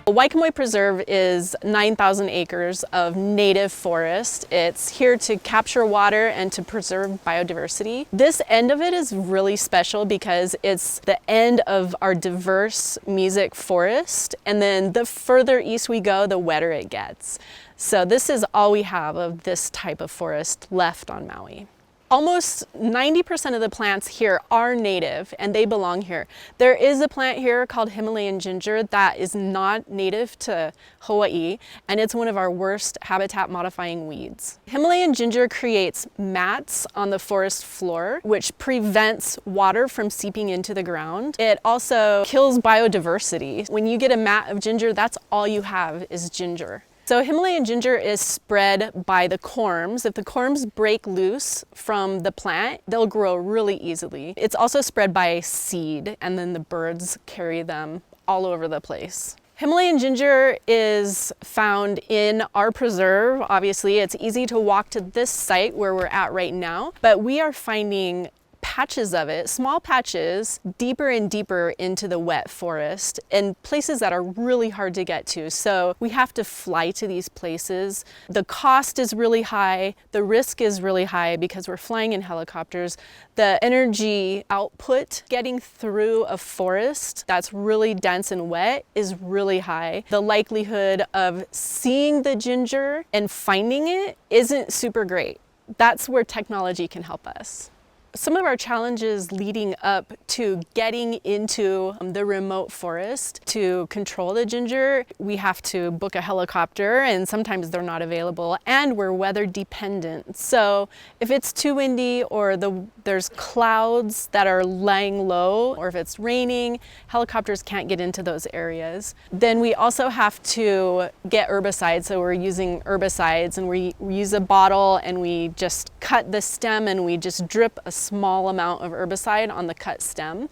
Waikamoi Preserve is 9,000 acres of native forest. It's here to capture water and to preserve biodiversity. This end of it is really special because it's the end of our diverse mesic forest, and then the further east we go, the wetter it gets. So this is all we have of this type of forest left on Maui. Almost 90% of the plants here are native and they belong here. There is a plant here called Himalayan Ginger that is not native to Hawaii, and it's one of our worst habitat modifying weeds. Himalayan Ginger creates mats on the forest floor, which prevents water from seeping into the ground. It also kills biodiversity. When you get a mat of ginger, that's all you have is ginger. So Himalayan ginger is spread by the corms. If the corms break loose from the plant, they'll grow really easily. It's also spread by seed, and then the birds carry them all over the place. Himalayan ginger is found in our preserve. Obviously, it's easy to walk to this site where we're at right now, but we are finding patches of it, small patches, deeper and deeper into the wet forest and places that are really hard to get to. So we have to fly to these places. The cost is really high. The risk is really high because we're flying in helicopters. The energy output getting through a forest that's really dense and wet is really high. The likelihood of seeing the ginger and finding it isn't super great. That's where technology can help us. Some of our challenges leading up to getting into the remote forest to control the ginger, we have to book a helicopter, and sometimes they're not available, and we're weather dependent. So if it's too windy or there's clouds that are laying low, or if it's raining, helicopters can't get into those areas. Then we also have to get herbicides. So we're using herbicides, and we use a bottle and we just cut the stem and we just drip a small amount of herbicide on the cut stem,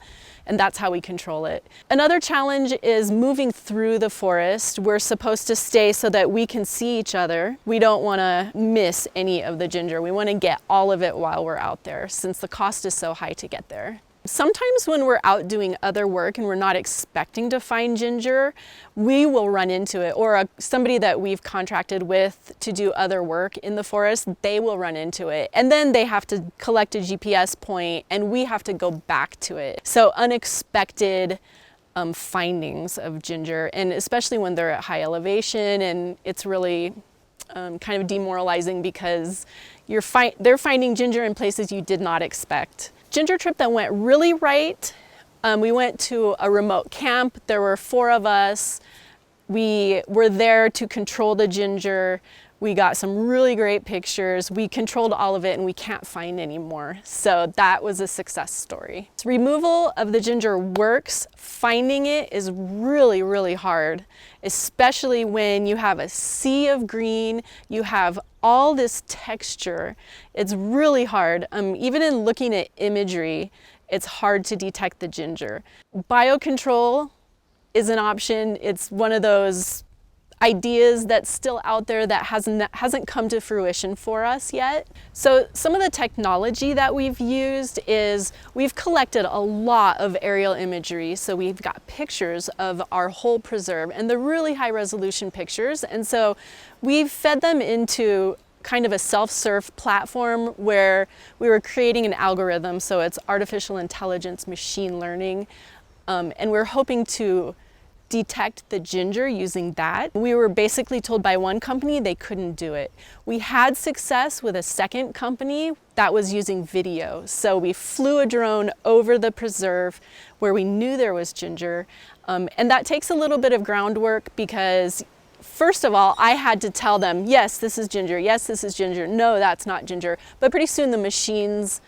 and that's how we control it. Another challenge is moving through the forest. We're supposed to stay so that we can see each other. We don't want to miss any of the ginger. We want to get all of it while we're out there, since the cost is so high to get there. Sometimes when we're out doing other work and we're not expecting to find ginger, we will run into it, or somebody that we've contracted with to do other work in the forest, they will run into it. And then they have to collect a GPS point and we have to go back to it. So unexpected findings of ginger, and especially when they're at high elevation, and it's really kind of demoralizing because they're finding ginger in places you did not expect. Ginger trip that went really right. We went to a remote camp. There were 4 of us. We were there to control the ginger. We got some really great pictures. We controlled all of it and we can't find any more. So that was a success story. Removal of the ginger works. Finding it is really, really hard, especially when you have a sea of green, you have all this texture. It's really hard. Even in looking at imagery, it's hard to detect the ginger. Biocontrol is an option. It's one of those ideas that's still out there that hasn't come to fruition for us yet. So some of the technology that we've used is we've collected a lot of aerial imagery. So we've got pictures of our whole preserve and the really high resolution pictures. And so we've fed them into kind of a self-serve platform where we were creating an algorithm. So it's artificial intelligence, machine learning, and we're hoping to detect the ginger using that. We were basically told by one company they couldn't do it. We had success with a second company that was using video. So we flew a drone over the preserve where we knew there was ginger. And that takes a little bit of groundwork because first of all, I had to tell them, yes, this is ginger. Yes, this is ginger. No, that's not ginger. But pretty soon the machines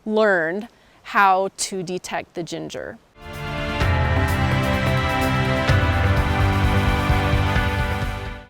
learned how to detect the ginger.